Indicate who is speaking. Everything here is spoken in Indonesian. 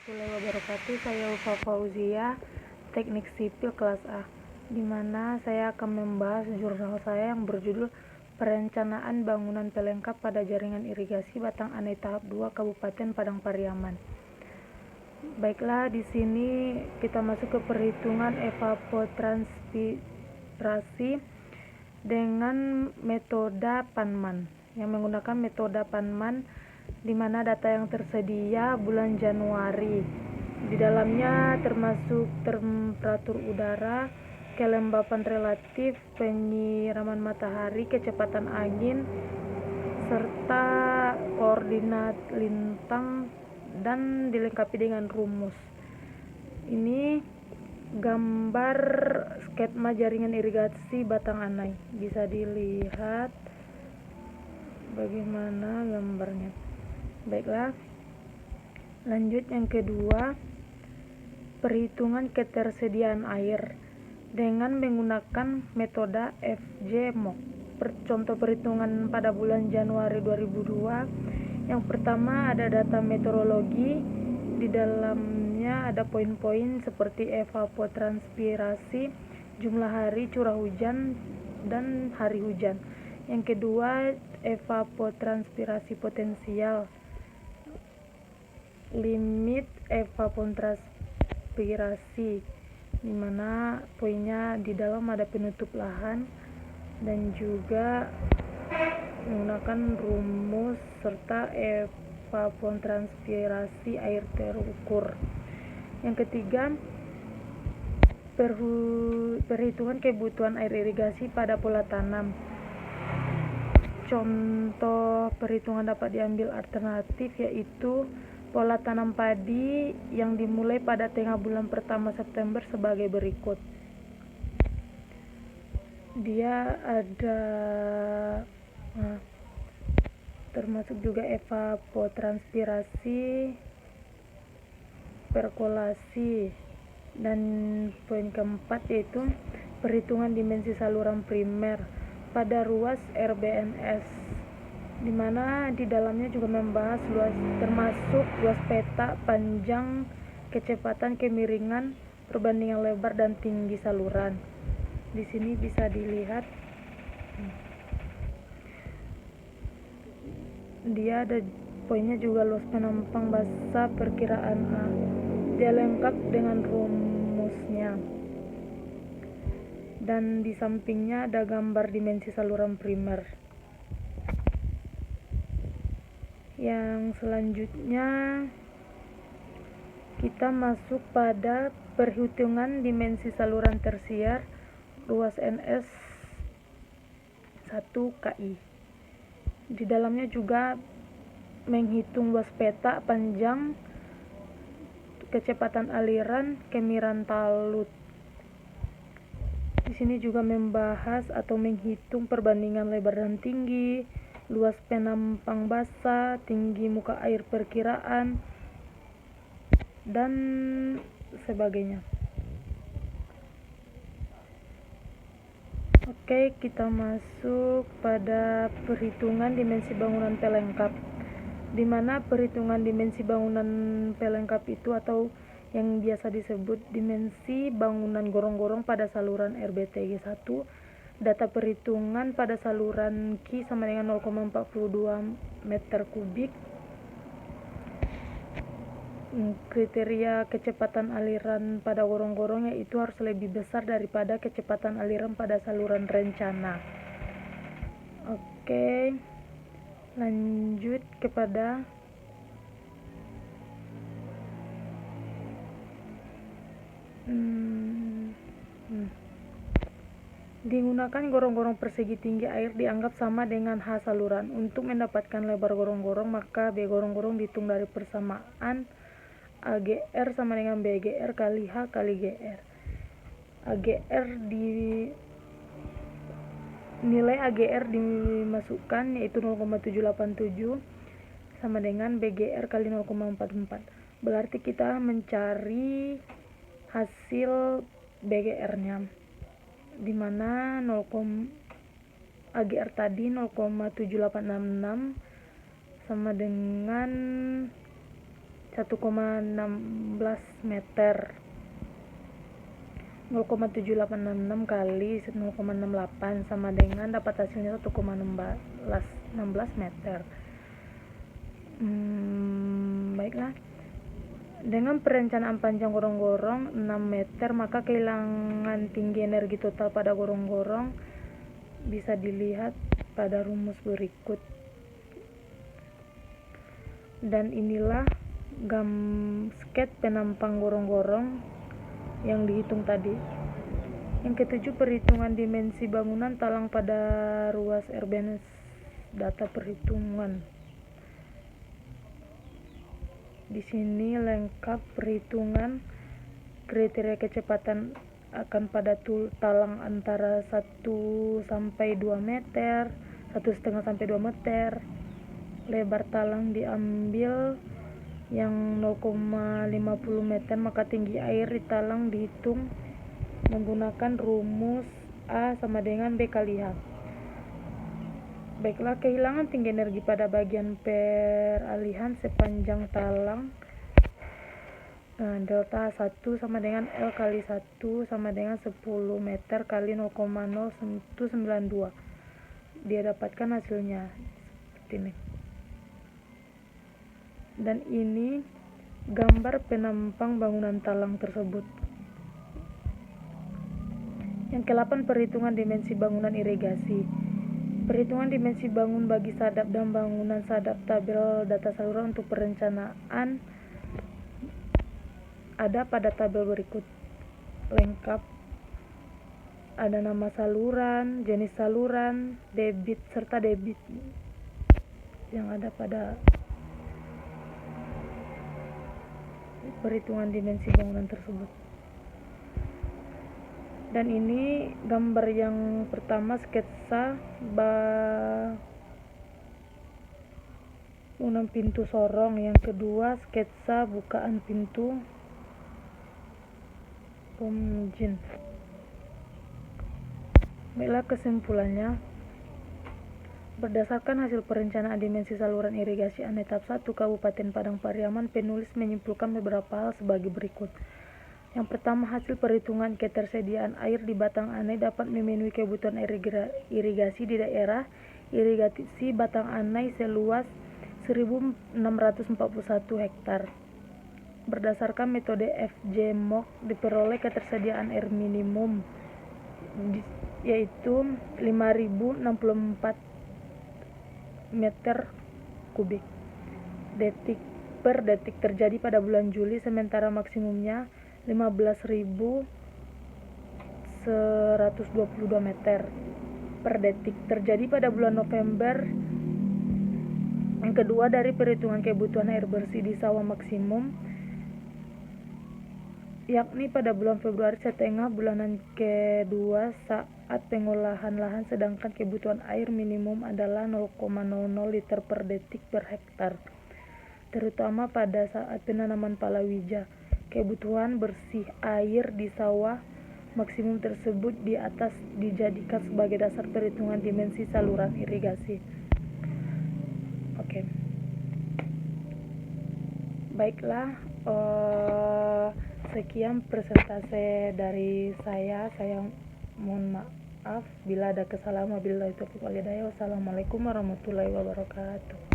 Speaker 1: warahmatullahi wabarakatuh. Saya Ulfa Fauzia, Teknik Sipil kelas A, di mana saya akan membahas jurnal saya yang berjudul Perencanaan Bangunan Pelengkap pada Jaringan Irigasi Batang Anai Tahap 2 Kabupaten Padang Pariaman. Baiklah, di sini kita masuk ke perhitungan evapotranspirasi dengan metode Panman. Yang menggunakan metode Panman, di mana data yang tersedia bulan Januari. Di dalamnya termasuk temperatur udara, kelembapan relatif, penyiraman matahari, kecepatan angin, serta koordinat lintang, dan dilengkapi dengan rumus. Ini gambar skema jaringan irigasi Batang Anai. Bisa dilihat bagaimana gambarnya. Baiklah, lanjut yang kedua, perhitungan ketersediaan air dengan menggunakan metode FJ-MOC. Contoh perhitungan pada bulan Januari 2002. Yang pertama ada data meteorologi, di dalamnya ada poin-poin seperti evapotranspirasi, jumlah hari curah hujan, dan hari hujan. Yang kedua, evapotranspirasi potensial, limit evapotranspirasi, di mana poinnya di dalam ada penutup lahan dan juga menggunakan rumus serta evapotranspirasi air terukur. Yang ketiga, perhitungan kebutuhan air irigasi pada pola tanam. Contoh perhitungan dapat diambil alternatif yaitu pola tanam padi yang dimulai pada tengah bulan pertama September sebagai berikut. Dia ada termasuk juga evapotranspirasi, perkolasi, dan poin keempat yaitu perhitungan dimensi saluran primer pada ruas RBNS, di mana di dalamnya juga membahas termasuk luas peta, panjang, kecepatan, kemiringan, perbandingan lebar dan tinggi saluran. Di sini bisa dilihat dia ada poinnya juga luas penampang basah perkiraan A. Dia lengkap dengan rumusnya. Dan di sampingnya ada gambar dimensi saluran primer. Yang selanjutnya kita masuk pada perhitungan dimensi saluran tersier ruas NS 1 KI. Di dalamnya juga menghitung luas peta, panjang, kecepatan aliran, kemiringan talut. Di sini juga membahas atau menghitung perbandingan lebar dan tinggi, luas penampang basah, tinggi muka air perkiraan, dan sebagainya. Oke, kita masuk pada perhitungan dimensi bangunan pelengkap, di mana perhitungan dimensi bangunan pelengkap itu atau yang biasa disebut dimensi bangunan gorong-gorong pada saluran RBTG 1, data perhitungan pada saluran Q sama dengan 0,42 meter kubik, kriteria kecepatan aliran pada gorong-gorong yaitu harus lebih besar daripada kecepatan aliran pada saluran rencana. Oke, lanjut kepada digunakan gorong-gorong persegi tinggi air dianggap sama dengan H saluran. Untuk mendapatkan lebar gorong-gorong, maka B gorong-gorong dihitung dari persamaan AGR sama dengan BGR kali H kali GR. Nilai AGR dimasukkan yaitu 0,787 sama dengan BGR kali 0,44. Berarti kita mencari hasil BGR-nya, di mana AGR tadi 0,7866 sama dengan 1,16 meter. 0,7866 kali 0,68 sama dengan dapat hasilnya 1,16 meter. Baiklah, dengan perencanaan panjang gorong-gorong 6 meter, maka kehilangan tinggi energi total pada gorong-gorong bisa dilihat pada rumus berikut. Dan inilah sket penampang gorong-gorong yang dihitung tadi. Yang ketujuh, perhitungan dimensi bangunan talang pada ruas RBNS. Data perhitungan. Di sini lengkap perhitungan kriteria kecepatan akan pada talang antara 1 sampai 2 meter, 1,5 sampai 2 meter. Lebar talang diambil yang 0,50 meter, maka tinggi air di talang dihitung menggunakan rumus A sama dengan B kali H. Baiklah, kehilangan tinggi energi pada bagian peralihan sepanjang talang delta 1 sama dengan L kali 1 sama dengan 10 meter kali 0,0192. Dia dapatkan hasilnya seperti ini. Dan ini gambar penampang bangunan talang tersebut. Yang ke-8, perhitungan dimensi bangunan irigasi. Perhitungan dimensi bangun bagi sadap dan bangunan sadap. Tabel data saluran untuk perencanaan ada pada tabel berikut. Lengkap. Ada nama saluran, jenis saluran, debit serta debit yang ada pada perhitungan dimensi bangunan tersebut. Dan ini gambar yang pertama, sketsa bangunan pintu sorong. Yang kedua, sketsa bukaan pintu pomjin. Baiklah, kesimpulannya, berdasarkan hasil perencanaan dimensi saluran irigasi Anetap 1 Kabupaten Padang Pariaman, penulis menyimpulkan beberapa hal sebagai berikut. Yang pertama, hasil perhitungan ketersediaan air di Batang Anai dapat memenuhi kebutuhan irigasi di daerah irigasi Batang Anai seluas 1.641 hektar. Berdasarkan metode FJMOK diperoleh ketersediaan air minimum yaitu 5.064 meter kubik per detik terjadi pada bulan Juli, sementara maksimumnya 15.122 meter per detik terjadi pada bulan November. Yang kedua, dari perhitungan kebutuhan air bersih di sawah maksimum yakni pada bulan Februari setengah bulanan kedua saat pengolahan lahan, sedangkan kebutuhan air minimum adalah 0,00 liter per detik per hektar, terutama pada saat penanaman palawija. Kebutuhan bersih air di sawah maksimum tersebut di atas dijadikan sebagai dasar perhitungan dimensi saluran irigasi. Oke. Baiklah, sekian presentase dari saya. Saya mohon maaf bila ada kesalahan. Wabillahi taufiq wal hidayah. Wassalamualaikum warahmatullahi wabarakatuh.